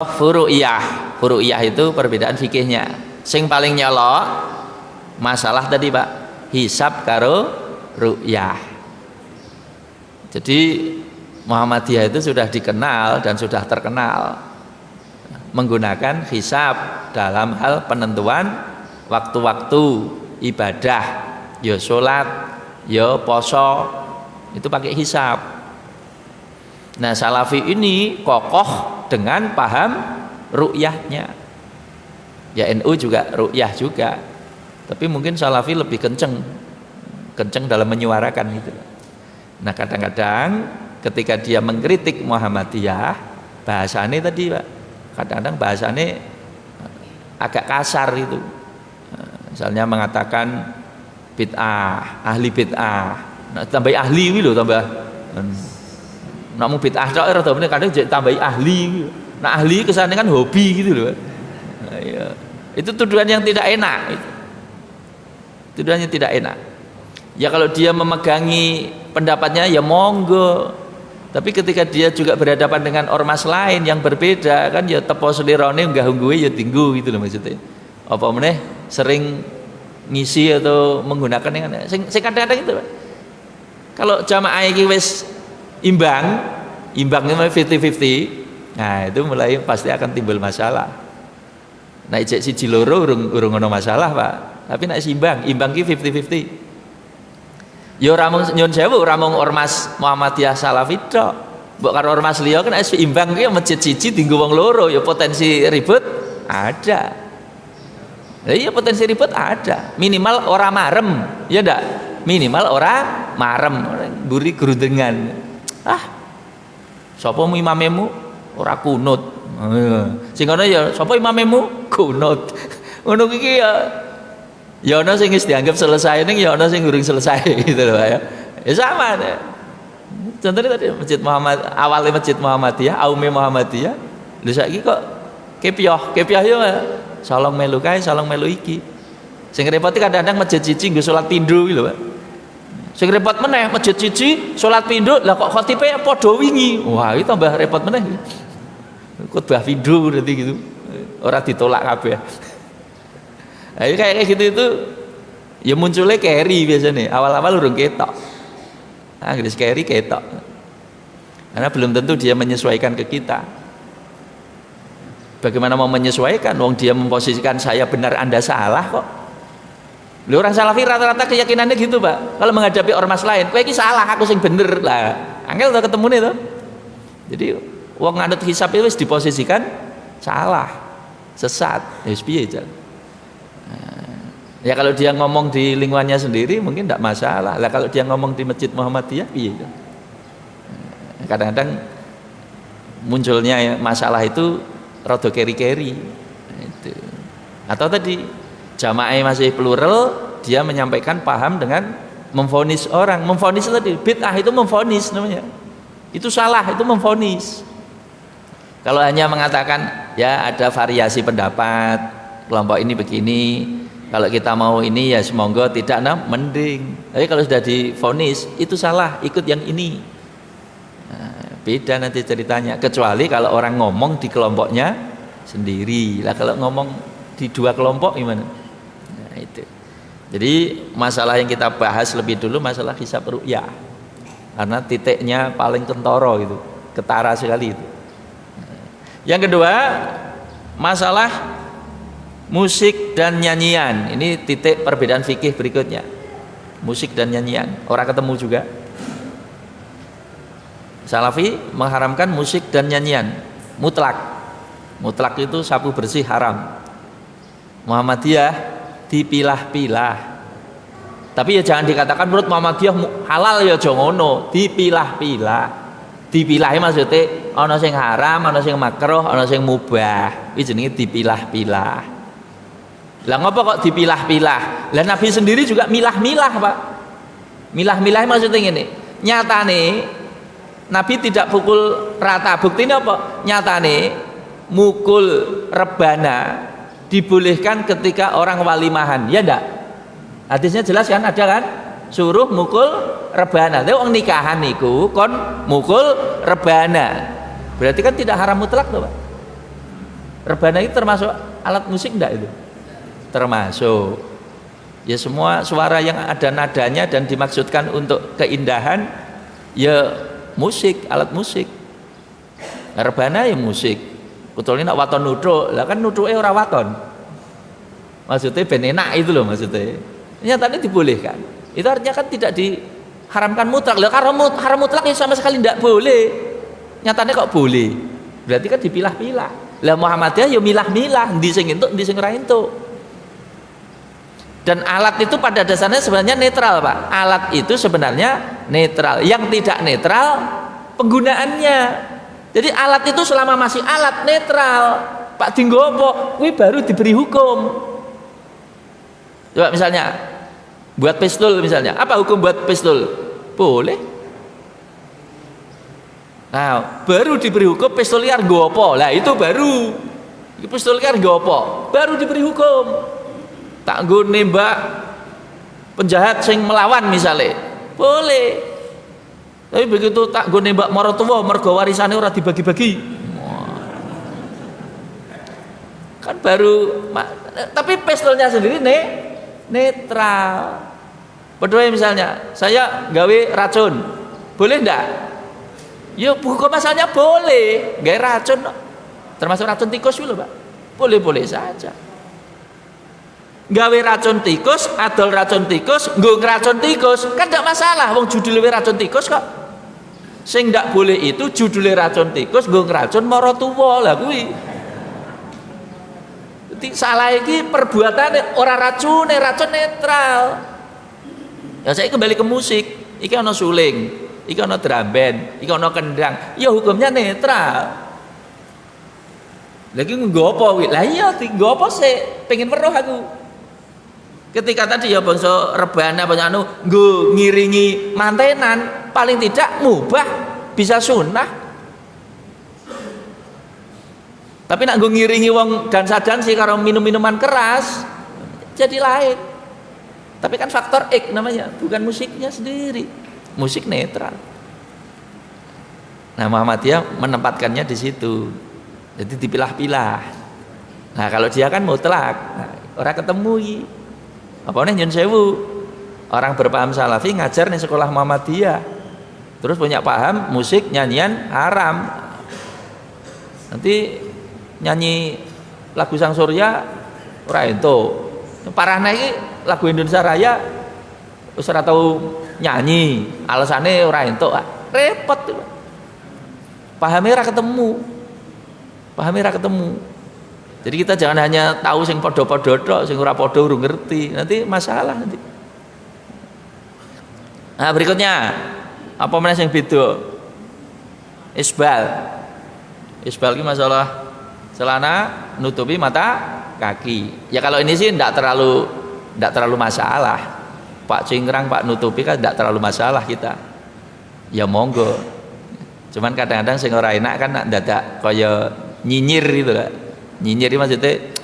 Furu'iyah itu perbedaan fikihnya. Sing paling nyelok masalah tadi Pak, hisab karo ru'yah. Jadi Muhammadiyah itu sudah dikenal dan sudah terkenal menggunakan hisab dalam hal penentuan waktu-waktu ibadah, ya sholat, ya poso, itu pakai hisab. Nah Salafi ini kokoh dengan paham ru'yahnya. Ya NU juga ru'yah juga, tapi mungkin Salafi lebih kenceng dalam menyuarakan gitu. Nah kadang-kadang ketika dia mengkritik Muhammadiyah, bahasanya tadi Pak, kadang-kadang bahasanya agak kasar itu. Misalnya mengatakan bid'ah, ahli bid'ah. Nah, tambah ahli gitu, tambah namun bid'ah tok ora kadang tambahi ahli. Nah ahli kesannya kan hobi gitu loh. Nah, ya. Itu tuduhan yang tidak enak itu. Tuduhan yang tidak enak. Ya kalau dia memegangi pendapatnya ya monggo. Tapi ketika dia juga berhadapan dengan ormas lain yang berbeda kan ya tepo selirone enggak gue ya tinggu gitu loh maksudnya. Apa meneh sering ngisi atau menggunakan yang sing kadang-kadang itu Pak. Kalau jamaah iki wis imbangnya 50-50, nah itu mulai pasti akan timbul masalah. Nah ijek siji loro urung ono masalah Pak, tapi nek imbang ki 50-50. Ya ora mung nyun sewu ora mung ormas Muhammadiyah Salafi tok. Mbok karo ormas liya kan wis imbang ki masjid siji dienggo wong loro, ya potensi ribut ada. Lah iya potensi ribut ada, minimal ora marem, ya ndak? Minimal ora marem, mburi gerundengan. Sapa imamemu ora kunut. Sing ngono ya sapa imamemu kunut. Ngono iki ya ana sing wis dianggap selesai ning ya ana sing urung selesai gitu loh ya. Ya sama deh. Contohnya tadi Masjid Muhammad, awalnya Masjid Muhammadiyah, aume Muhammadiyah. Lha saiki kok kepiah yo salong melu kae, salong melu iki. Sing repot kadang-kadang masjid siji nggo salat pindho iki lho, Pak. Sing repot meneh masjid siji salat pindho, lah kok khotibe padha wingi. Wah, iki tambah repot meneh. Khotbah pindho berarti gitu. Ora ditolak kabeh. Ayo kayak gitu itu ya munculnya carry biasanya. Awal-awal urung ketok. Inggris carry ketok. Karena belum tentu dia menyesuaikan ke kita. Bagaimana mau menyesuaikan? Wong dia memposisikan saya benar, Anda salah kok. Lho orang Salafi rata-rata keyakinannya gitu, Pak. Kalau menghadapi ormas lain, kowe iki salah, aku sing bener lah. Angel to ketemune to. Jadi wong nganut hisab itu wis diposisikan salah, sesat. Wis piye jan. Ya kalau dia ngomong di lingkungannya sendiri mungkin tidak masalah. Lah kalau dia ngomong di Masjid Muhammadiyah piye jan. Kadang-kadang munculnya masalah itu rada keri-keri itu. Atau tadi jamaah masih plural, dia menyampaikan paham dengan memvonis orang. Memvonis tadi bid'ah itu memvonis namanya. Itu salah, itu memvonis. Kalau hanya mengatakan ya ada variasi pendapat, kelompok ini begini, kalau kita mau ini ya semoga tidak mending. Tapi kalau sudah divonis itu salah, ikut yang ini. Beda nanti ceritanya, kecuali kalau orang ngomong di kelompoknya sendiri lah. Kalau ngomong di dua kelompok gimana? Nah itu. Jadi masalah yang kita bahas lebih dulu masalah hisab ru'yah, karena titiknya paling kentoro gitu, ketara sekali itu. Yang kedua masalah musik dan nyanyian. Ini titik perbedaan fikih berikutnya. Musik dan nyanyian orang ketemu juga. Salafi mengharamkan musik dan nyanyian mutlak. Mutlak itu sapu bersih haram. Muhammadiyah dipilah-pilah. Tapi ya jangan dikatakan menurut Muhammadiyah halal ya aja ngono, dipilah-pilah. Dipilah maksudnya ana sing haram, ana sing makruh, ana sing mubah. Iki jenenge dipilah-pilah. Lah ngapa kok dipilah-pilah? Lah Nabi sendiri juga milah-milah, Pak. Milah-milah maksudnya ngene. Nyatane Nabi tidak pukul rata. Buktinya apa? Nyatane mukul rebana dibolehkan ketika orang walimahan, ya enggak? Hadisnya jelas kan, ada kan? Suruh mukul rebana. Tapi orang nikahan niku kon mukul rebana. Berarti kan tidak haram mutlak tuh, Pak. Rebana itu termasuk alat musik enggak itu? Termasuk. Ya semua suara yang ada nadanya dan dimaksudkan untuk keindahan ya musik, alat musik. Rebana ya musik. Kutulnya nak waton nutruk, lah kan nutruknya ora waton. Maksudnya ben enak itu loh maksudnya. Nyatanya dibolehkan. Itu artinya kan tidak diharamkan mutlak. Lah kalau haram mutlak ya sama sekali tidak boleh. Nyatanya kok boleh. Berarti kan dipilah-pilah. Lah Muhammadiyah ya milah-milah, ndi sing entuk, ndi sing ora entuk. Dan alat itu pada dasarnya sebenarnya netral, Pak. Alat itu sebenarnya netral. Yang tidak netral penggunaannya. Jadi alat itu selama masih alat netral. Pak Dinggopo, kuwi baru diberi hukum. Coba misalnya buat pistol misalnya, apa hukum buat pistol? Boleh. Nah, baru diberi hukum pistol liar gopo. Lah itu baru. Pistol liar gopo, baru diberi hukum. Tak nggo nembak penjahat sing melawan misalnya. Boleh. Tapi begitu tak nggo nembak maratuwa mergo warisane ora dibagi-bagi. Kan baru tapi pistolnya sendiri netral. Padahal misalnya saya gawe racun. Boleh enggak? Ya hukum asalnya boleh, gawe racun, termasuk racun tikus dulu, Pak. Boleh-boleh saja. Gawe racun tikus, adol racun tikus, nggo racun tikus, kan tidak masalah. Wong judulnya racun tikus kok. Sing ndak boleh itu judulnya racun tikus, nggo racun maratuwa lah kuwi. Jadi salah iki perbuatane ora racun netral. Ya saya kembali ke musik, iki ana suling. Iki ana drum band, iki ana kendang, ya hukumnya netral. Lagi nggo apa kuwi? Lah iya nggo apa sih? Pengen weruh aku. Ketika tadi ya bangsa rebana bangsa anu nggo ngiringi mantenan, paling tidak mubah, bisa sunnah. Tapi nak nggo ngiringi wong dansa-dansi karo minum-minuman keras, jadi lain. Tapi kan faktor X namanya, bukan musiknya sendiri. Musik netral. Nah Muhammadiyah menempatkannya di situ. Jadi dipilah-pilah. Nah kalau dia kan mutlak, nah, orang ketemu apa nih nyun sewu. Orang berpaham salafi ngajar nih sekolah Muhammadiyah. Terus punya paham musik nyanyian haram. Nanti nyanyi lagu Sang Surya ora entuk. Parahnya iki lagu Indonesia Raya wis ora tau nyanyi, alasannya ora entuk, repot. Pahamnya ora ketemu. Jadi kita jangan hanya tahu sing podo-podo tok, sing ora podo urung ngerti, nanti masalah nanti. Nah berikutnya apa meneh sing beda? Isbal ini masalah celana nutupi mata kaki. Ya kalau ini sih tidak terlalu masalah. Pak cingkrang, Pak nutupi kan tidak terlalu masalah kita. Ya monggo. Cuman kadang-kadang sing ora enak kan nak dadak kaya nyinyir gitu lah. Nyinyir maksudnya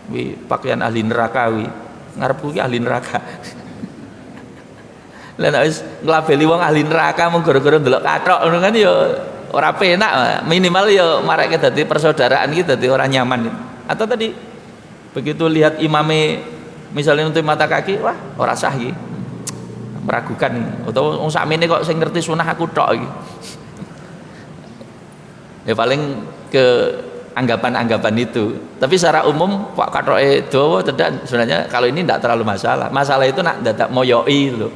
wi pakaian ahli neraka wi. Ngarepku ki ahli neraka. Lah nek wis nglabeli wong ahli neraka mung gara-gara ndelok kathok ngono kan ya ora penak. Minimal ya marake dadi persaudaraan ki dadi ora nyaman. Atau tadi begitu lihat imame misalnya untuk mata kaki, wah ora sah iki. Meragukan atau wong sakmene kok sing ngerti sunah aku tok iki. Ya paling ke anggapan-anggapan itu. Tapi secara umum Pak kathoke dawa tidak sebenarnya kalau ini tidak terlalu masalah. Masalah itu nak dadak moyoi lho.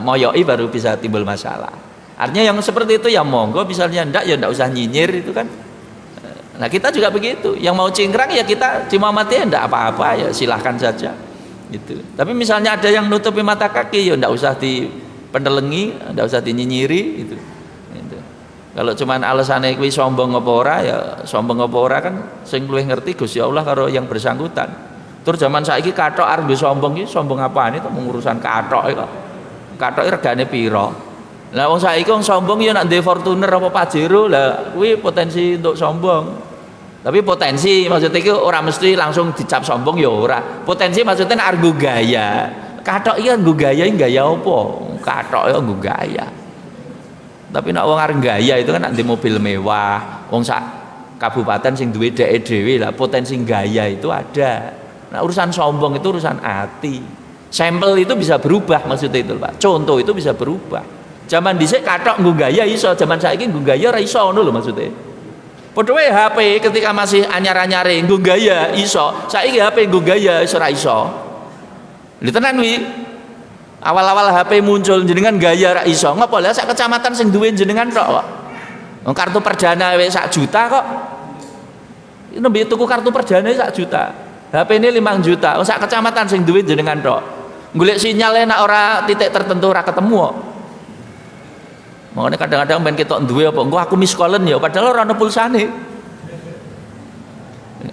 Moyoi baru bisa timbul masalah. Artinya yang seperti itu ya monggo, misalnya ndak ya ndak usah nyinyir itu kan. Nah kita juga begitu. Yang mau cingkrang ya kita di Muhammadiyah ndak apa-apa ya silahkan saja. Gitu. Tapi misalnya ada yang nutupi mata kaki ya ndak usah dipendelengi, ndak usah dinyinyiri gitu. Gitu. Kalau cuman alasannya kuwi sombong apa ora ya sombong apa ora kan sing luwih ngerti Gusti Allah karo yang bersangkutan. Tur zaman saiki kathok arep sombong iki sombong apaan itu mengurusan kathok kok. Kathoke regane pira? Lah wong saiki wong sombong ya nek ndek Fortuner apa Pajero lah kuwi potensi untuk sombong. Tapi potensi maksudnya itu orang mesti langsung dicap sombong ya ora. Potensi maksudnya argo gaya. Kathok iki nggo gaya apa? Kathok ya nggo gaya. Tapi nek wong arep gaya itu kan nek di mobil mewah, wong sak kabupaten sing duwe dheke dhewe lah, potensi gaya itu ada. Nah, urusan sombong itu urusan hati. Sampel itu bisa berubah, maksudnya itu Pak. Contoh itu bisa berubah. Zaman dhisik kathok nggo gaya iso, zaman saiki nggo gaya ora iso ngono lho maksudnya. Padha wae HP ketika masih anyar-anyare nggo gaya iso, saiki HP nggo gaya iso ora iso. Lha tenan wi. Awal-awal HP muncul jenengan gaya ora iso. Ngopo lha sak kecamatan sing duwe jenengan tok kok. Wong kartu perdana wis 1 juta kok. Nembe tuku kartu perdana 1 juta. HP ini 5 juta. Wong sak kecamatan sing duwe jenengan tok. Golek sinyal nek ora titik tertentu ora ketemu kok. Makanya kadang-kadang ben ketok duwe apa engko aku miss callen ya padahal ora ono pulsane.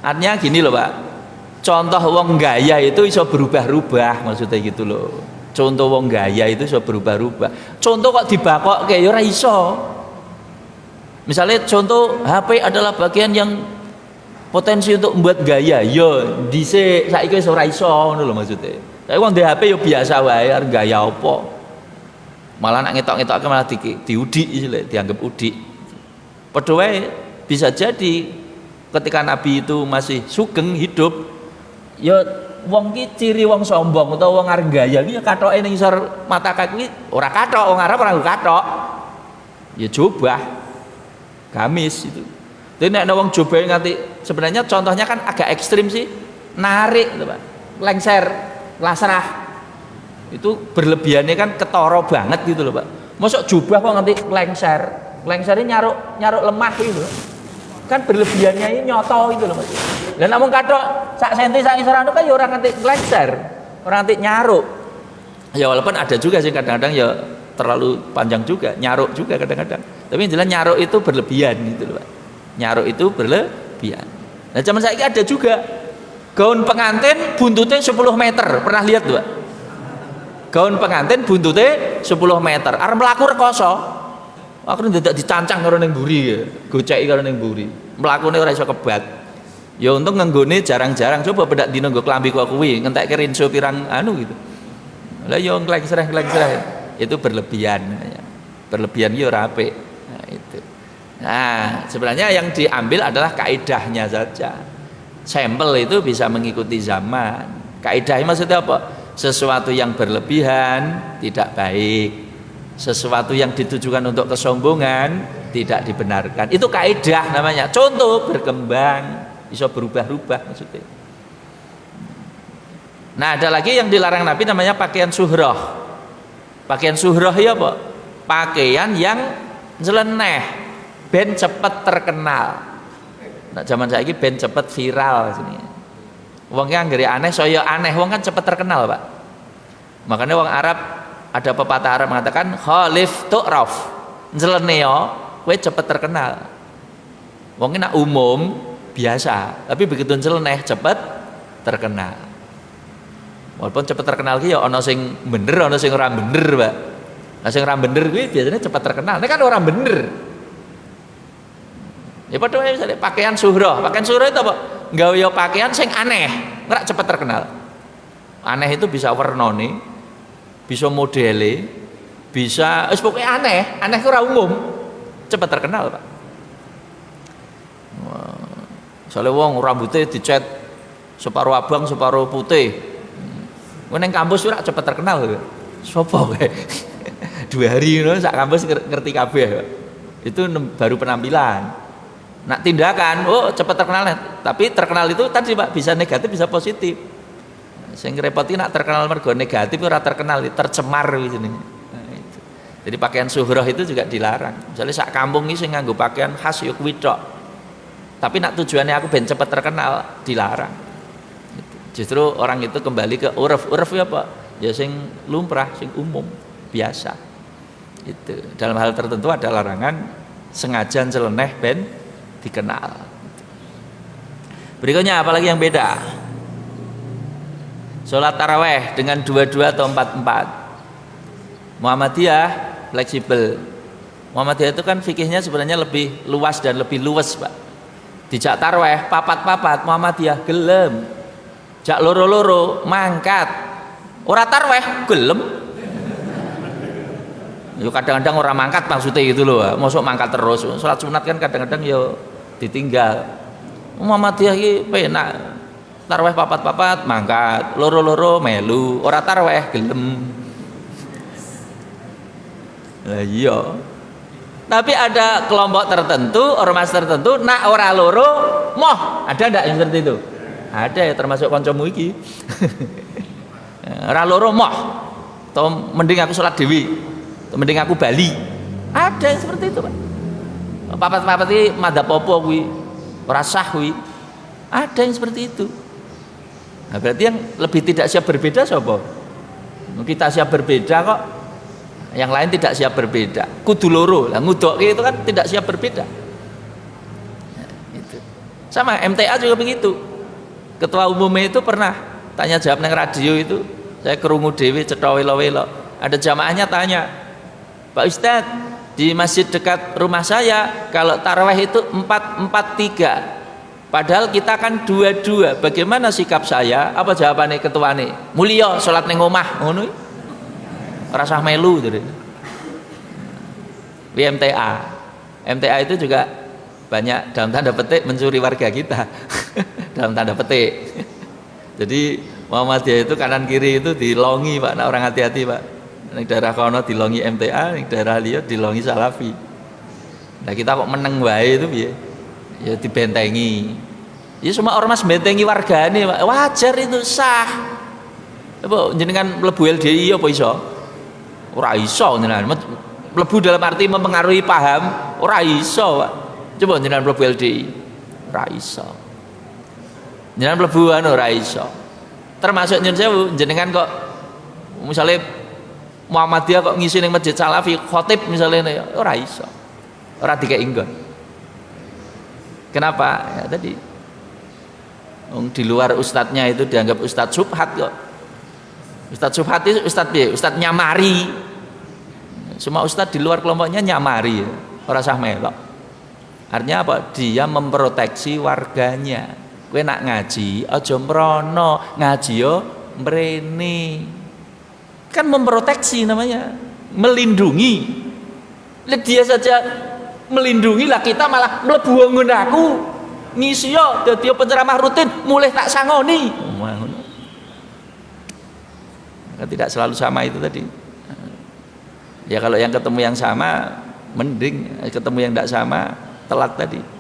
Artinya gini loh Pak. Contoh wong gaya itu iso berubah-ubah maksudnya gitu loh. Contoh wong gaya itu iso berubah-ubah. Contoh kok dibakokke ya ora iso. Misalnya contoh HP adalah bagian yang potensi untuk membuat gaya. Yo dhisik saiki wis ora iso ngono lho maksudnya. Tapi wong ndek HP yo biasa wae arep gaya apa. Malah nak ngetok-ngetokke malah diudik istilahnya, dianggap udik. Padha wae bisa jadi ketika Nabi itu masih sugeng hidup ya wong ki ciri wong sombong utawa wong arep gaya ki ya kathoke ning isor mata kaki ora kathok, wong Arab ora kathok. Ya jubah gamis itu. Jadi nek wong jubah nganti sebenarnya contohnya kan agak ekstrim sih. Narik gitu Pak. Lengser, lasrah. Itu berlebihannya kan ketoro banget gitu loh Pak. Mosok jubah kok nganti lengser. Lengsernya nyaruk lemah gitu. Kan berlebihannya ini nyoto gitu loh Mas. Lah namun kathok sak senti sak isor anu kan ya ora nganti lengser, ora nganti nyaruk. Ya walaupun ada juga sih kadang-kadang ya terlalu panjang juga, nyaruk juga kadang-kadang. Tapi yang jelas nyaruk itu berlebihan gitu loh Pak. Nyaruk itu berlebihan. Nah zaman saiki ada juga gaun pengantin buntutnya 10 meter. Pernah lihat tuh Pak? Gaun pengantin buntutnya 10 meter. Arep mlaku rekoso. Aku ndak dicancang karo ning mburi ya. Goceki karo ning mburi. Mlakune ora iso kebat. Ya untung ngenggone jarang-jarang. Coba bedak dino nggo klambi kok kuwi, ngentekke rinso pirang anu gitu. Lah yo ngleng-sereh. Itu berlebihan. Berlebihan ki ora apik. Nah, itu. Nah, sebenarnya yang diambil adalah kaidahnya saja. Sampel itu bisa mengikuti zaman. Kaidahnya maksudnya apa? Sesuatu yang berlebihan tidak baik. Sesuatu yang ditujukan untuk kesombongan tidak dibenarkan. Itu kaidah namanya. Contoh berkembang, bisa berubah-ubah maksudnya. Nah, ada lagi yang dilarang Nabi namanya pakaian suhroh. Pakaian suhroh ya apa? Pakaian yang nyeleneh, ben cepet terkenal. Nah, zaman saiki ben cepet viral sini. Wong yang anggere aneh saya aneh, wong kan cepet terkenal, Pak. Makanya wong Arab ada pepatah Arab mengatakan khalif tu'raf. Nyeleneh yo kowe cepet terkenal. Wong nak umum biasa, tapi begitu nyeleneh cepet terkenal. Walaupun cepet terkenal ki ya ana sing bener, ana sing ora bener, Pak. Nah sing ora bener kuwi biasanya cepet terkenal. Nek kan orang bener. Ya padha wae misale pakaian suhroh. Pakaian suhroh itu apa? Nggawe ya pakaian sing aneh, ora cepet terkenal. Aneh itu bisa warnane, bisa modele, bisa wis pokoke aneh ku ora umum. Cepet terkenal, Pak. Wah. Soale wong rambutnya dicet separuh abang, separuh putih. Ning kampus ora cepet terkenal. Sopo kowe? 2 hari ngono sak kampus ngerti kabeh. Itu baru penampilan. Nak tindakan, oh cepat terkenal. Tapi terkenal itu tadi Pak bisa negatif bisa positif. Sing repoti nak terkenal mergo negatif ora terkenal, tercemar wis jenenge. Nah, itu. Jadi pakaian suhroh itu juga dilarang. Misalnya sak kampung iki sing nganggo pakaian khas ya kuwi tok. Tapi nak tujuannya aku ben cepet terkenal, dilarang. Gitu. Justru orang itu kembali ke uruf. Uruf ya Pak? Ya sing lumrah, sing umum, biasa. Itu. Dalam hal tertentu ada larangan sengaja nyeleneh ben dikenal. Berikutnya apalagi yang beda? Sholat taraweh dengan 22 atau 44. Muhammadiyah fleksibel. Muhammadiyah itu kan fikihnya sebenarnya lebih luas dan lebih luwes, Pak. Dijak taraweh papat-papat Muhammadiyah gelem. Jak loro-loro mangkat. Ora taraweh gelem. Yo kadang-kadang orang mangkat maksudnya gitu loh, mosok mangkat terus. Sholat sunat kan kadang-kadang yo ditinggal. Muhammadiyah iki penak. Tarweh papat-papat mangkat, loro-loro melu, ora tarweh gelem. Lah iya. Tapi ada kelompok tertentu, ormas tertentu nak ora loro moh. Ada ndak yang seperti itu? Ada ya, termasuk kancamu iki. Ora loro moh. Atau mending aku sholat dewi, atau mending aku bali. Ada yang seperti itu, Pak. Papat-papat iki madzhab apa kuwi? Ora sah kuwi. Ada yang seperti itu. Nah, berarti yang lebih tidak siap berbeda sapa? Kita siap berbeda kok. Yang lain tidak siap berbeda. Kudu loro. Lah ngudokke itu kan tidak siap berbeda. Nah, itu. Sama MTA juga begitu. Ketua umumnya itu pernah tanya jawab nang radio itu. Saya kerungu dewi cetha welo-welo. Ada jamaahnya tanya, "Pak Ustadz, di masjid dekat rumah saya kalau tarawih itu 4-4-3. Padahal kita kan 2-2. Bagaimana sikap saya?" Apa jawabannya ketuane? "Mulia salat ning omah." Ngono. Ora usah melu gitu. MTA. MTA itu juga banyak dalam tanda petik mencuri warga kita. Dalam tanda petik. Jadi Muhammadiyah itu kanan kiri itu dilongi, Pak. Nah, orang hati-hati, Pak. Di daerah kono dilongi MTA, di daerah liya dilongi Salafi. Nah, kita kok meneng wae itu piye? Ya dibentengi. Ya semua ormas bentengi wargane, Pak. Wajar itu, sah. Apa jenengan mlebu LDI apa iso? Ora iso jenengan. Mlebu dalam arti mempengaruhi paham, ora iso, Pak. Coba jenengan mlebu LDI. Ora iso. Jenengan mlebu ora iso. Termasuk nyun sewu jenengan kok misalnya Muhammadiyah kok ngisi ning masjid Salafi khotib misalnya ora iso. Ora dikek inggon. Kenapa? Ya tadi di luar ustadznya itu dianggap ustadz subhat kok. Ustadz subhat itu ustadz piye? Ustadz nyamari. Semua ustadz di luar kelompoknya nyamari ya. Ora sah melok. Artinya apa? Dia memproteksi warganya. Kowe nak ngaji aja mrono, ngaji yo mrene. Kan memproteksi namanya, melindungi. Lihat dia saja melindungi lah, kita malah mlebu ngono aku. Ngisi yo dadi penceramah rutin, mulih tak sangoni. Tidak selalu sama itu tadi. Ya kalau yang ketemu yang sama mending, ketemu yang tidak sama telat tadi.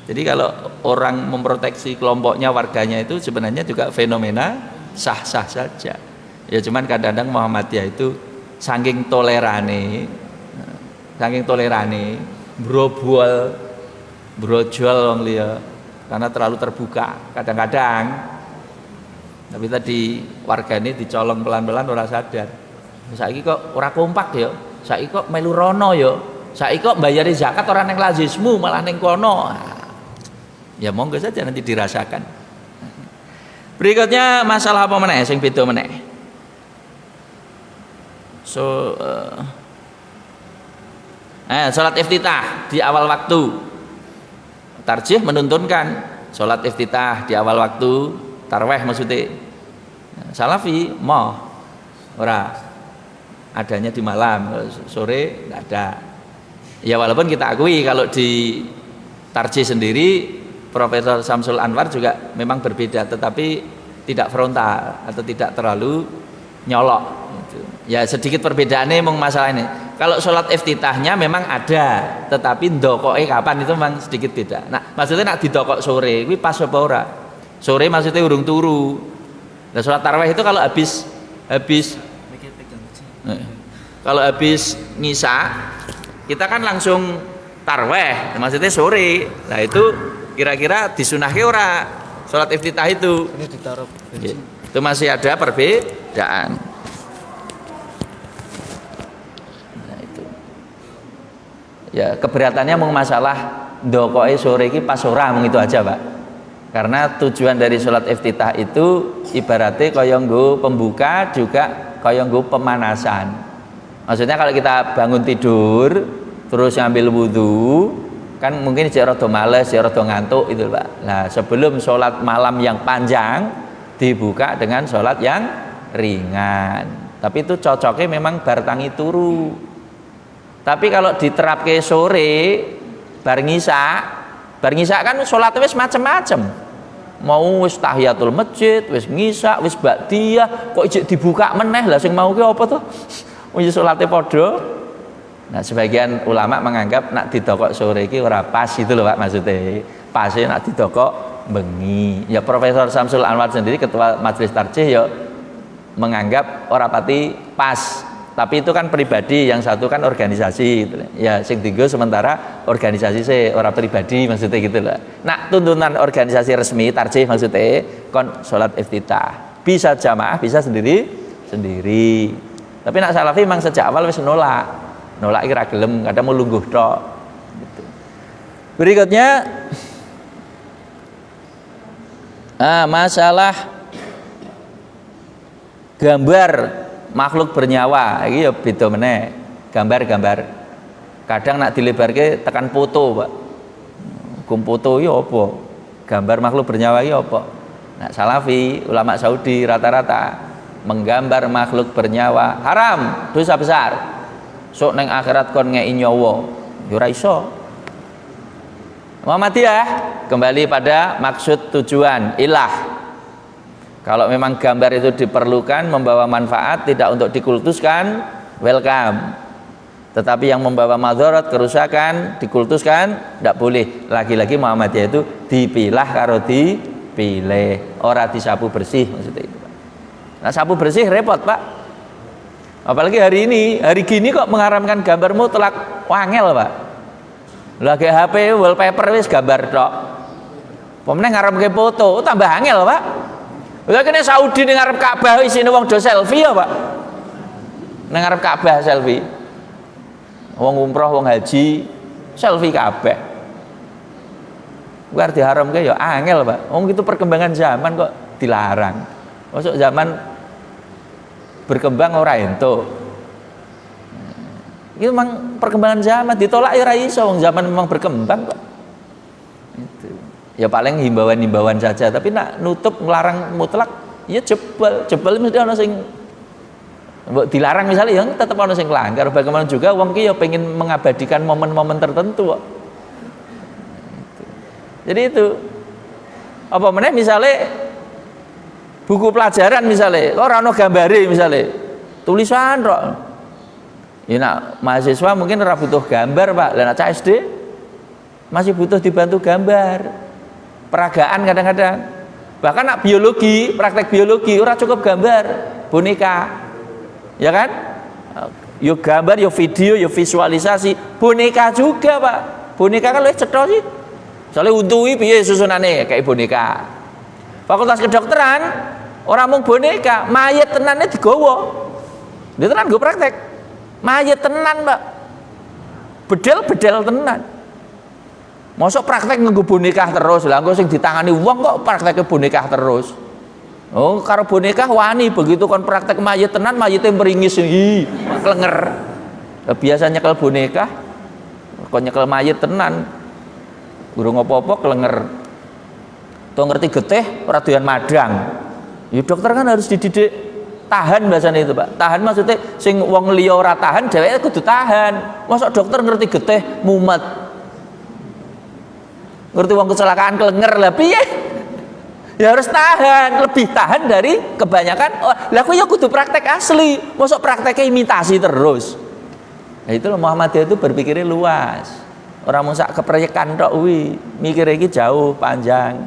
Jadi kalau orang memproteksi kelompoknya, warganya itu sebenarnya juga fenomena sah-sah saja. Ya cuman kadang-kadang Muhammadiyah itu saking tolerane, brojol wong liya karena terlalu terbuka kadang-kadang. Tapi tadi wargane dicolong pelan-pelan ora sadar. Saiki kok ora kompak ya, saiki kok melu rono ya, saiki kok mbayari zakat ora ning lazismu malah ning kono. Ya monggo saja nanti dirasakan. Berikutnya masalah apa meneh sing beda meneh. Salat iftitah di awal waktu. Tarjih menuntunkan salat iftitah di awal waktu, tarweh maksudnya. Salafi mau ora adanya di malam, sore enggak ada. Ya walaupun kita akui kalau di tarjih sendiri Profesor Samsul Anwar juga memang berbeda, tetapi tidak frontal atau tidak terlalu nyolok. Ya sedikit perbedaannya memang masalah ini. Kalau sholat iftitahnya memang ada, tetapi ndokoke kapan itu memang sedikit beda. Nah maksudnya nak didokok sore, ini pas apa ora? Sore maksudnya urung turu. Nah sholat tarawih itu kalau habis ngisa, kita kan langsung tarawih, maksudnya sore. Nah itu kira-kira disunahke ora sholat iftitah itu? Ini ditaruh bensin. Itu masih ada perbedaan. Nah itu. Ya keberatannya mau masalah ndokoke sore iki pas ora mung itu aja, Pak. Karena tujuan dari sholat iftitah itu ibaratnya kaya nggo pembuka juga kaya nggo pemanasan. Maksudnya kalau kita bangun tidur terus ngambil wudhu kan mungkin rada males, rada ngantuk itu, Pak. Nah, sebelum sholat malam yang panjang dibuka dengan sholat yang ringan. Tapi itu cocoknya memang bar tangi turu. Tapi kalau diterapke sore bar ngisa Bar ngisa kan salat wis macem-macem. Mau wis tahiyatul masjid, wis ngisa, wis ba'diyah, kok ijek dibuka meneh lah sing mau ki apa to? Wis salate padha. Nah, sebagian ulama menganggap nak didokok sore iki ora pas itu loh Pak maksudnya. Pase nak didokok bengi. Ya Profesor Samsul Anwar sendiri ketua Majelis Tarjih ya menganggap ora pati pas. Tapi itu kan pribadi, yang satu kan organisasi gitu. Ya sing tiga sementara organisasi saya orang pribadi maksudnya gitu lah. Nah, tuntunan organisasi resmi tarjih maksudnya kon salat iftitah. Bisa jamaah, bisa sendiri. Tapi nak salafi memang sejak awal wis nolak kira gelem, kadang mau lungguh tok gitu. Berikutnya masalah gambar makhluk bernyawa iki ya beda meneh. Gambar kadang nak dilebarke tekan foto Pak. Hukum foto iki apa? Gambar makhluk bernyawa iki apa? Nah, salafi ulama Saudi rata-rata menggambar makhluk bernyawa haram, dosa besar. Sok neng akhirat kon ngei nyawa ya ora iso. Muhammadiyah kembali pada maksud tujuan ilah. Kalau memang gambar itu diperlukan membawa manfaat tidak untuk dikultuskan, welcome. Tetapi yang membawa madharat, kerusakan, dikultuskan, tidak boleh. Lagi-lagi Muhammadiyah itu dipilah karo dipilih, ora disapu bersih maksudnya itu. Nah, sapu bersih repot Pak. Apalagi hari gini kok mengharamkan gambar mutlak, wangel Pak. Lagi HP wallpaper wis gambar tok. Pemene ngaramke foto, tambah angel Pak. Lha kene Saudi ning ngarep Ka'bah isine wong do selfie ya, Pak. Ning ngarep Ka'bah selfie. Wong umroh, wong haji selfie kabeh. Kuwi arep diharamke ya angel, Pak. Wong itu perkembangan zaman kok dilarang. Masuk zaman berkembang ora entuk. Itu memang perkembangan zaman ditolak ya ora iso, wong zaman memang berkembang kok. Itu. Ya paling himbauan-himbauan saja, tapi nak nutup ngelarang mutlak ya jebel mesti ana sing mbok dilarang misalnya ya tetep ana sing langgar. Bagaimana juga wong ki ya pengen mengabadikan momen-momen tertentu kok. Jadi itu apa meneh misalnya buku pelajaran misalnya ora ana gambare misalnya tulisan kok. Ya nak mahasiswa mungkin ora butuh gambar Pak. Lah nak SD masih butuh dibantu gambar. Peragaan kadang-kadang. Bahkan nak biologi, praktek biologi ora cukup gambar, boneka. Ya kan? Yo gambar, yo video, yo visualisasi, boneka juga, Pak. Boneka kan luwih cetha sih. Soale untui piye susunane kayak boneka. Fakultas kedokteran ora mung boneka, mayat tenane digawa. Dia tenan go praktek. Mayat tenan, Pak. Bedel-bedel tenan. Mosok praktek nganggo boneka terus. Lah engko sing ditangani wong kok praktek boneka terus. Oh, karo boneka wani begitu kon praktek mayit tenan mayite meringis iki, klenger. Lah biasa nyekel boneka kon nyekel mayit tenan. Gurung apa-apa klenger. To ngerti getih ora doyan madang. Ya dokter kan harus dididik tahan bahasane itu, Pak. Tahan maksudnya sing wong liya ora tahan dheweke kudu tahan. Mosok dokter ngerti getih mumet. Ngerti wong kecelakaan kelenger lah piye? Ya harus tahan, lebih tahan dari kebanyakan. Oh, lah aku ya kudu praktek asli. Mosok prakteknya imitasi terus. Nah itu loh Muhammadiyah itu berpikirnya luas. Orang mau sak keproyekan tok kuwi, mikir iki jauh panjang.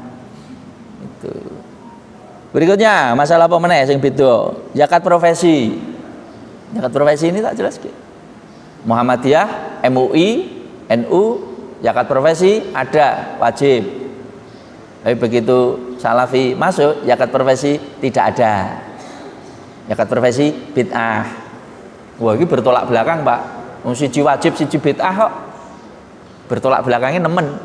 Itu. Berikutnya masalah apa meneh sing beda? Zakat profesi. Zakat profesi ini tak jelas ki. Muhammadiyah, MUI, NU zakat profesi ada wajib. Tapi begitu Salafi masuk zakat profesi tidak ada. Zakat profesi bid'ah. Wah ini bertolak belakang Pak. Siji wajib siji bid'ah kok. Bertolak belakangnya nemen.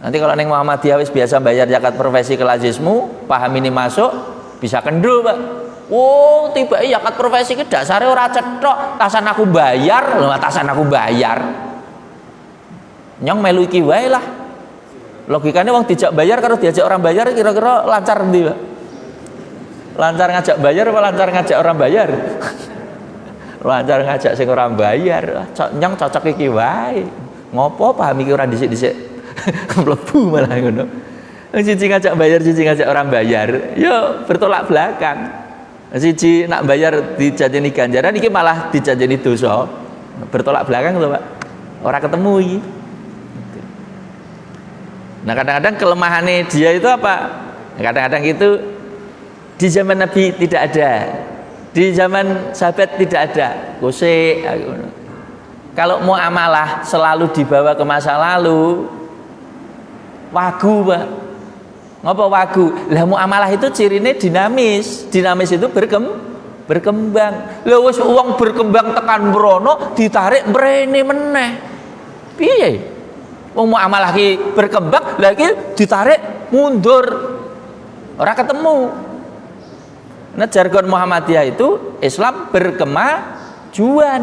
Nanti kalau neng Muhammadiyah wis biasa bayar zakat profesi ke lazismu, paham ini masuk bisa kendul Pak. Oh, tiba zakat profesi ke dasare ora cetok, tasan aku bayar, lho tasan aku bayar. Nyong melu iki wae lah. Logikane wong dijak bayar karo diajak orang bayar kira-kira lancar endi, Pak? Lancar ngajak bayar apa lancar ngajak orang bayar? Lancar ngajak sing orang bayar. Nyong cocok iki wae. Ngopo paham iki ora dhisik-dhisik mlebu malah ngono. Siji ngajak bayar, siji ngajak orang bayar, yo bertolak belakang. Siji nak bayar dijanjeni ganjaran, iki malah dijanjeni dosa. Bertolak belakang lho, Pak. Ora ketemu iki. Nah, kadang-kadang kelemahannya dia itu apa? Kadang-kadang itu di zaman Nabi tidak ada, di zaman sahabat tidak ada. Gosek. Kalau mau amalah selalu dibawa ke masa lalu, wagu, Pak. Ngapa wagu? Lah muamalah itu cirinya dinamis. Dinamis itu berkembang. Lah wis wong berkembang tekan mrono ditarik mrene meneh. Piye? Wong muamalah ki berkembang lagi ditarik mundur. Ora ketemu. Nah jargon Muhammadiyah itu Islam berkemajuan.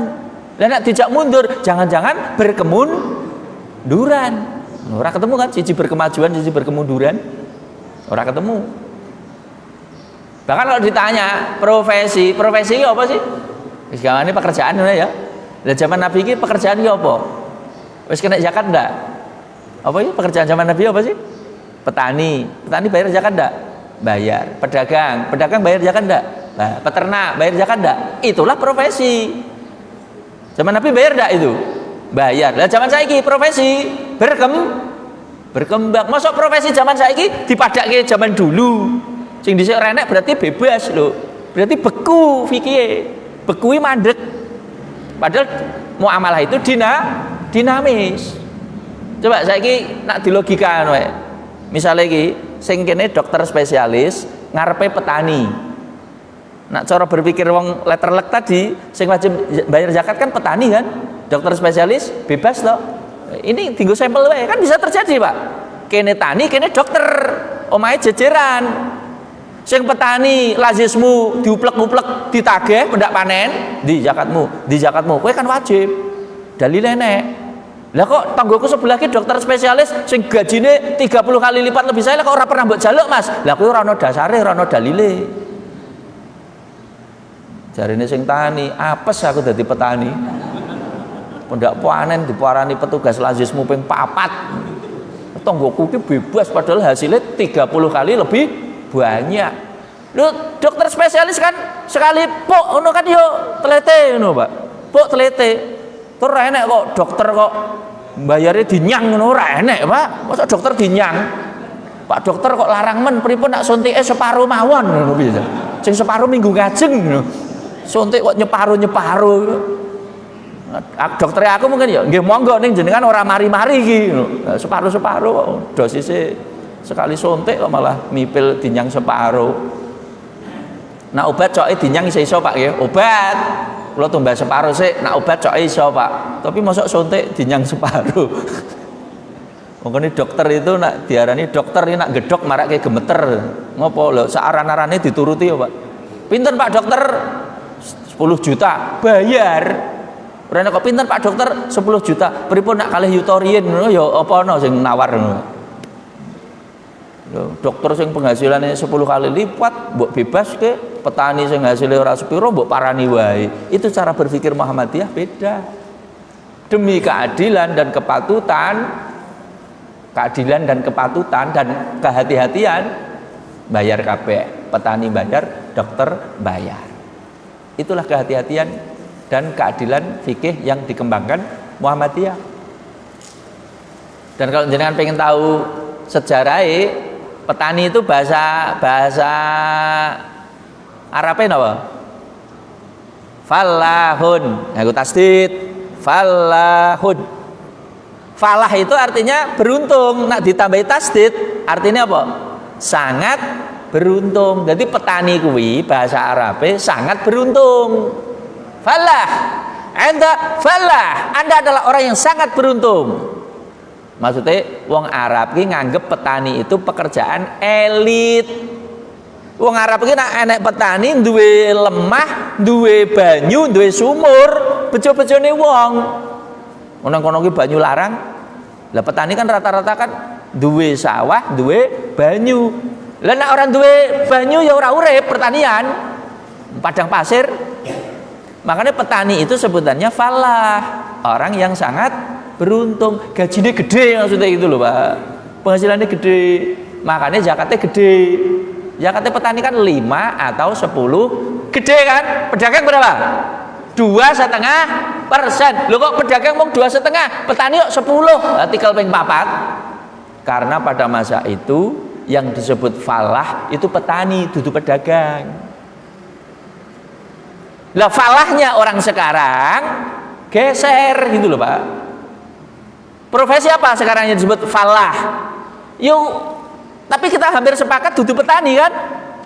Lah nek dijak mundur, jangan-jangan berkemunduran. Ora ketemu kan siji berkemajuan, siji berkemunduran. Ora ketemu. Bahkan kalau ditanya profesi apa sih? Wis gawane pekerjaan ngono ya. Lah zaman Nabi iki pekerjaan iki apa? Wis kena zakat ndak? Apa sih pekerjaan zaman Nabi apa sih? Petani. Petani bayar zakat ndak? Bayar. Pedagang bayar zakat ndak? Nah, peternak bayar zakat ndak? Itulah profesi. Zaman Nabi bayar ndak itu? Bayar. Lah zaman saiki profesi berkembang. Masuk profesi zaman saiki dipadake zaman dulu. Sing dhisik renek berarti bebas lho. Berarti beku fikih. Bekui mandek. Padahal muamalah itu dinamis. Coba saiki nak dilogikan wae. Misale iki sing kene dokter spesialis ngarepe petani. Nak cara berpikir wong letterlek tadi sing wajib bayar zakat kan petani kan? Dokter spesialis bebas toh. Ini tinggal sampel wae kan bisa terjadi, Pak. Kene tani, kene dokter, omahe jejeran. Sing petani lazismu diuplek-uplek ditagih pendak panen di zakatmu. Kowe kan wajib. Dalile nek. Lah kok tanggoku sebelah ki dokter spesialis sing gajine 30 kali lipat lebih saya kok ora pernah mbok jaluk, Mas. Lah kowe ora ono dasare, ora ono dalile. Jarine sing tani, apes aku dadi petani. Pendak panen diparani petugas lazismu ping 4. Tanggoku ki bebas padahal hasilnya 30 kali lebih banyak. Lu dokter spesialis kan sekali pok ngono kan yo telete ngono, Pak. Pok telete. Tur enek kok dokter kok bayare dinyang ngono ora enek, Pak. Masa dokter dinyang? Pak dokter kok larang men pripun nak suntike separo mawon ngono piye. Sing separo minggu ngajeng ngono. Suntik kok nyeparo. Dokter aku mungkin ya nggih monggo ning jenengan ora mari-mari iki separo-separo dosise sekali suntik kok malah mipil dinyang separo. Nah obat coke dinyang iso Pak nggih. Obat kula tumbas separo sik, nak obat coke iso Pak. Tapi mosok suntik dinyang separo. Mongkone dokter itu nak diarani dokter ini nak gedhok marake gemeter. Ngopo lho saaran-arane dituruti ya Pak. Pinten Pak dokter? 10 juta bayar. Rene kok pinten Pak dokter 10 juta. Pripun nak kalih yutorien ngono ya apa ana sing nawar ngono. Dokter sing penghasilannya 10 kali lipat mbok bebas ke petani sing hasilnya ora sepiro mbok parani wae. Itu cara berpikir Muhammadiyah beda. Demi keadilan dan kepatutan dan kehati-hatian bayar kabeh. Petani bayar, dokter bayar. Itulah kehati-hatian dan keadilan fikih yang dikembangkan Muhammadiyah. Dan kalau jenengan pengen tahu sejarahnya, petani itu bahasa Arabnya apa? Falahun. Aku tasdid. Falahun. Falah itu artinya beruntung. Nak ditambahi tasdid artinya apa? Sangat beruntung. Jadi petani kuwi bahasa Arabnya sangat beruntung. Falah, Anda adalah orang yang sangat beruntung. Maksudnya, wong Arab ki nganggep petani itu pekerjaan elit. Wong Arab ki nak enek petani duwe lemah, duwe banyu, duwe sumur, bejo-bejone wong. Kono-kono ki banyu larang. Lah petani kan rata-rata kan duwe sawah, duwe banyu. Lah nek orang duwe banyu ya ora urip pertanian. Padang pasir. Makanya petani itu sebutannya falah, orang yang sangat beruntung, gajinya gede maksudnya gitu loh Pak. Penghasilannya gede, makanya zakatnya gede. Zakatnya petani kan 5 atau 10, gede kan? Pedagang berapa? 2,5%. Loh kok pedagang mau 2,5, petani kok 10, tinggal ping 4. Karena pada masa itu yang disebut falah itu petani, duduk pedagang. Lah falahnya orang sekarang geser gitu loh Pak. Profesi apa sekarang yang disebut falah? Yuk, tapi kita hampir sepakat duduk petani kan?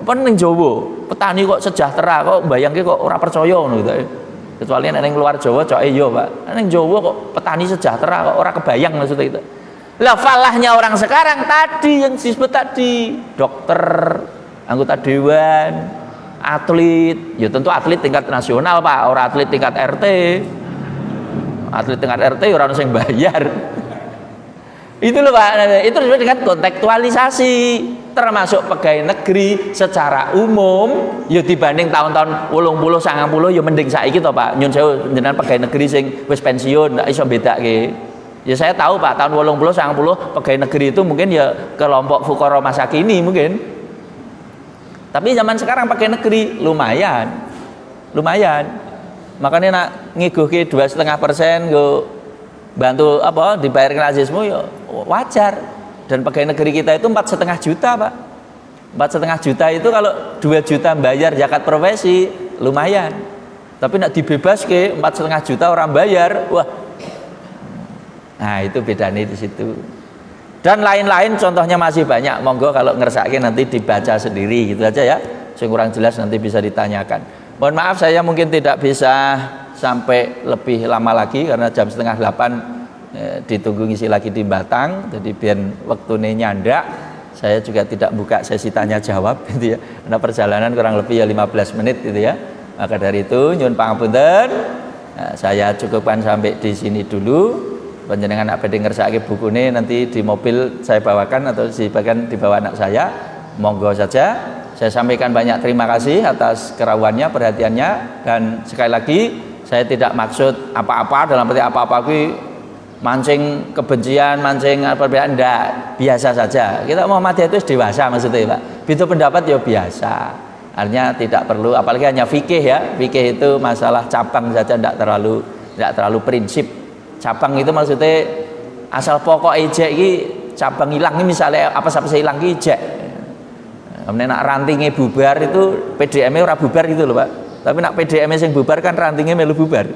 Apa ning Jawa? Petani kok sejahtera, kok bayangke kok ora percaya ngono gitu. Kecuali nek ning luar Jawa cok iya Pak. Ning Jawa kok petani sejahtera kok ora kebayang maksudnya itu. Lah falahnya orang sekarang tadi yang disebut tadi, dokter, anggota dewan, atlet, ya tentu atlet tingkat nasional Pak, orang atlet tingkat RT. Atlet tingkat RT orang yang bayar. Itu loh Pak, itu disebut dengan kontekstualisasi. Termasuk pegawai negeri secara umum ya dibanding tahun-tahun 80 90 ya mending saiki to Pak. Nyun sewu jenengan pegawai negeri sing wis pensiun ndak iso bedake. Ya saya tahu Pak, tahun 80 90 pegawai negeri itu mungkin ya kelompok fuqara masa kini mungkin. Tapi zaman sekarang pegawai negeri lumayan. Makanya nak ngiguhke 2,5% go bantu apa dibayar nazismu ya wajar. Dan pegawai negeri kita itu 4,5 juta Pak. 4,5 juta itu kalau 2 juta bayar zakat profesi lumayan. Tapi nak dibebas ke 4,5 juta orang bayar, wah. Nah itu bedanya di situ. Dan lain-lain contohnya masih banyak. Monggo kalau ngersake nanti dibaca sendiri gitu aja ya. Yang kurang jelas nanti bisa ditanyakan. Mohon maaf saya mungkin tidak bisa sampai lebih lama lagi karena jam 7:30 ditunggu ngisi lagi di Batang, jadi biar waktunya nyandak. Saya juga tidak buka sesi tanya jawab gitu ya, karena perjalanan kurang lebih ya 15 menit gitu ya. Maka dari itu nyuwun pangapunten, saya cukupkan sampai di sini dulu. Panjenengan nak badhe ngersake bukune nanti di mobil saya bawakan atau bahkan dibawa anak saya, monggo saja. Saya sampaikan banyak terima kasih atas kerawannya, perhatiannya, dan sekali lagi saya tidak maksud apa-apa dalam arti apa-apa mancing kebencian, mancing perbedaan, enggak, biasa saja. Kita Muhammadiyah itu dewasa maksudnya Pak. Beda pendapat ya biasa. Artinya tidak perlu, apalagi hanya fikih ya. Fikih itu masalah cabang saja, tidak terlalu prinsip. Cabang itu maksudnya asal pokok ijek ini cabang hilang ini misalnya apa-apa hilang ini ijek. Kemudian nak rantingnya bubar itu PDM-nya ora bubar gitu loh Pak. Tapi nak PDM-nya yang bubar kan rantingnya melu bubar.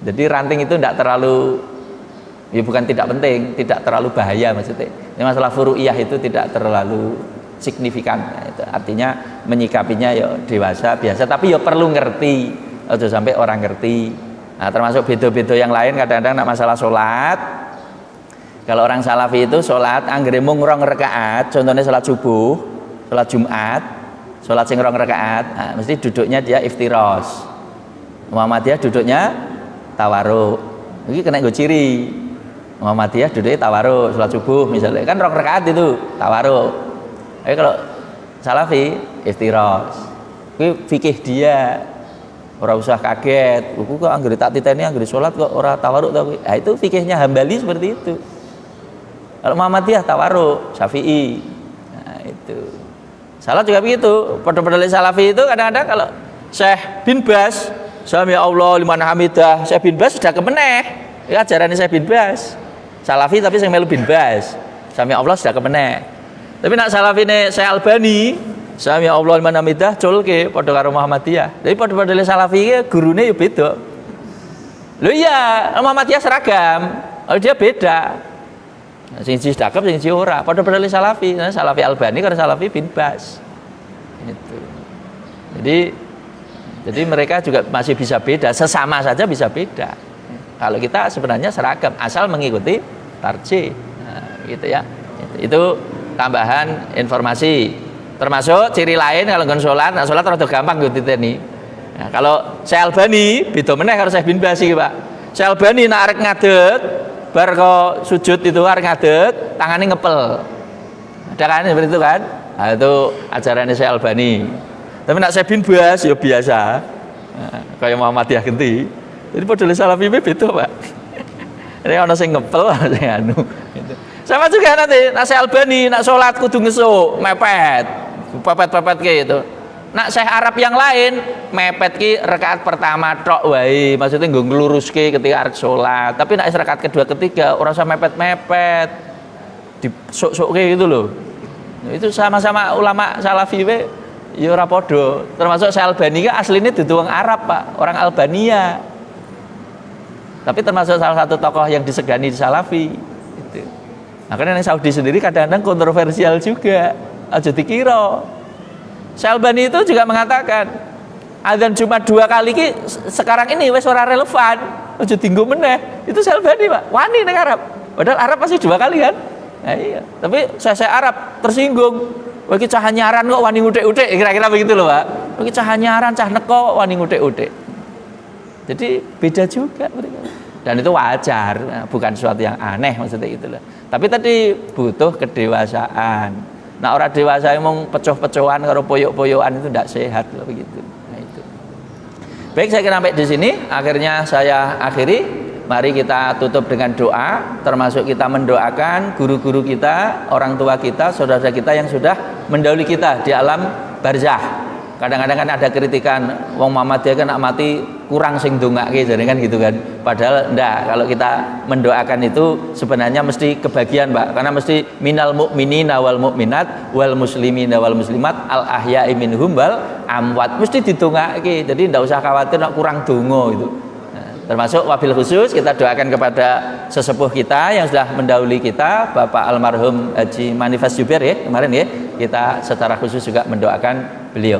Jadi ranting itu tidak terlalu, ya bukan tidak penting, tidak terlalu bahaya maksudnya. Ini masalah furu'iyah itu tidak terlalu signifikan. Nah, itu artinya menyikapinya ya dewasa biasa, tapi ya perlu ngerti. Aja sampai orang ngerti. Nah, termasuk beda-beda yang lain kadang-kadang nak masalah sholat. Kalau orang salafi itu sholat anggere mung 2 rakaat, contohnya sholat subuh, sholat Jumat, sholat sing 2 rakaat, nah, mesti duduknya dia iftiros. Muhammadiyah duduknya tawaruk. Ini kena nggo ciri. Muhammadiyah duduknya tawaruk, sholat subuh misalnya kan 2 rakaat itu tawaruk. Tapi kalau salafi iftiros. Kuwi fikih dia. Ora usah kaget. Ku kok anggere tak titeni anggere sholat kok ora tawaruk ta kuwi. Nah, itu fikihnya Hambali seperti itu. Kalau Muhammadiyah tawaruk, Syafi'i. Nah, itu. Salat juga begitu. Pada-pada salafi itu kadang-kadang kalau Syekh bin Bas, Sami Allah liman hamidah, Syekh bin Bas sudah kemeneh. Ya ajarannya Syekh bin Bas. Salafi tapi sing melu bin Bas. Sami Allah sudah kemeneh. Tapi nak salafine Syekh Albani, Sami Allah liman hamidah culke padha karo Muhammadiyah. Jadi pada-pada salafi iki gurune ya beda. Lho iya, Muhammadiyah seragam. Oh dia beda. Sing siji dakep sing siji ora. Pada-pada salafi, salafi Albani karo salafi bin Bas. Itu. Jadi mereka juga masih bisa beda, sesama saja bisa beda. Kalau kita sebenarnya seragam asal mengikuti tarjih. Nah, gitu ya. Itu tambahan informasi. Termasuk ciri lain kalau nggon salat, nah salat rada gampang nggo titeni. Nah, kalau Syekh Albani beda meneh karo Syekh bin Bas iki, Pak. Syekh Albani nek arek ngadeg, bar kok sujud itu arek ngadeg, tangannya ngepel. Ada kan seperti itu kan? Nah, itu ajarannya Syekh Albani. Tapi nak Syekh bin Bas ya biasa. Nah, kayak Muhammadiyah genti. Jadi padha salafi beda, Pak. Ini ono sing ngepel sing anu. Gitu. Sama juga nanti nak Syekh Albani nak salat kudu ngesuk, mepet. Pepet-pepet gitu. Nak Syekh Arab yang lain mepet ki rakaat pertama tok wae, maksudnya nggo ngluruske ketika arep salat. Tapi nak rakaat kedua ketiga ora usah mepet-mepet. Disuk-sukke gitu loh. Itu sama-sama ulama Salafi we ya ora padha. Termasuk Syekh Albani ki asline dudu wong Arab, Pak, orang Albania. Tapi termasuk salah satu tokoh yang disegani di Salafi gitu. Nah, karena di Saudi sendiri kadang-kadang kontroversial juga. Aja dikira. Syekh Albani itu juga mengatakan adzan Jumat 2 kali ki sekarang ini wis ora relevan. Aja dienggo meneh. Itu Syekh Albani, Pak. Wani ning Arab. Padahal Arab pasti 2 kali kan? Nah, iya. Tapi saya Arab tersinggung. Wah iki cah nyaran kok wani ngutik-utik, kira-kira begitu loh, Pak. Wah iki cah nyaran, cah neko wani ngutik-utik. Jadi beda juga mereka. Dan itu wajar, bukan sesuatu yang aneh maksudnya itu loh. Tapi tadi butuh kedewasaan. Nah, orang dewasa emang pecoh-pecohan karo poyok-poyokan itu tidak sehat loh begitu. Nah, itu. Baik, saya kira sampai di sini. Akhirnya saya akhiri. Mari kita tutup dengan doa, termasuk kita mendoakan guru-guru kita, orang tua kita, saudara kita yang sudah mendahului kita di alam barzah. Kadang-kadang kan ada kritikan, wong Muhammadiyah kan nak mati kurang sing ndongake jadi kan gitu kan. Padahal enggak, kalau kita mendoakan itu sebenarnya mesti kebagian, Pak. Karena mesti minal mu'minina wal mu'minat wal muslimina wal muslimat al ahya'i minhum wal amwat. Mesti didongake. Jadi enggak usah khawatir nak kurang donga itu. Termasuk wabil khusus kita doakan kepada sesepuh kita yang sudah mendahului kita, Bapak almarhum Haji Manifas Jubair ya, kemarin ya, kita secara khusus juga mendoakan beliau.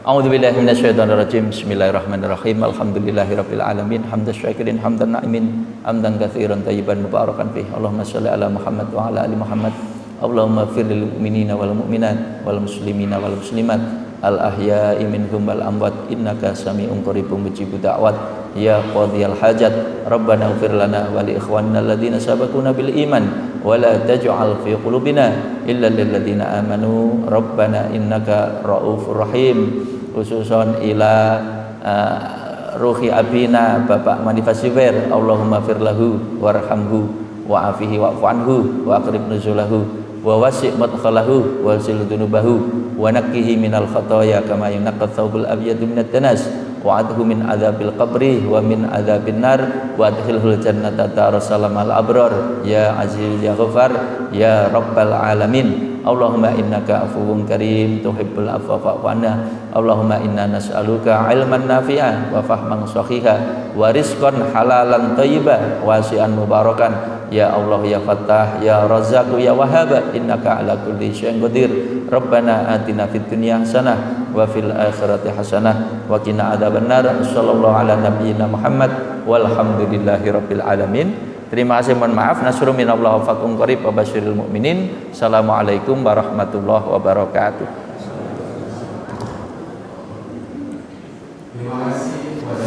A'udzubillahi minasyaitonirrajim. Bismillahirrahmanirrahim. Alhamdulillahirabbil alamin. Hamdan syakirin hamdan na'imin, hamdan katsiran thayyiban mubarakan fih. Allahumma shalli ala Muhammad wa ala ali Muhammad. Allahumma ighfir lil mu'minina wal mu'minat wal muslimina wal muslimat al ahya'i minhum wal amwat innaka sami'un qaribun mujibud da'wat ya qadhiyal hajat rabbana ighfir lana wa li ikhwanina alladhina sabaquna bil iman wa la taj'al fi qulubina illa lil ladzina amanu rabbana innaka raufur rahim. Khususon ila ruhi abina Bapak Manifas Jubair, Allahumma fir lahu warhamhu wa'afihi wa'fu anhu wa aqrib nuzulahu wa wasi' madkhalahu wa sil dunubahu wa nakkihi minal khataaya kama yunqqa thawbul abyadu minad danas wa adhu min adzabil qabri wa min adzabin nar wa adkhilhul jannata darussalam al abrar ya aziz ya ghafar ya rabbal alamin. Allahumma innaka afuwun karim tuhibbul afwa fa'fu anna. Allahumma inna nas'aluka ilman nafi'an wa fahman sahiha wa rizqan halalan thayyiban wasi'an mubarakan. Ya Allah ya Fattah ya Razzaq ya Wahhab innaka ala kulli syai'in qadir. Rabbana atina fid dunya hasanah wa fil akhirati hasanah wa qina adzabannar. Sallallahu ala nabiyyina Muhammad walhamdulillahi rabbil alamin. Terima kasih, mohon maaf. Nasrun minallahi wa fathun qarib wa basyiril mu'minin. Assalamualaikum warahmatullahi wabarakatuh. Terima kasih.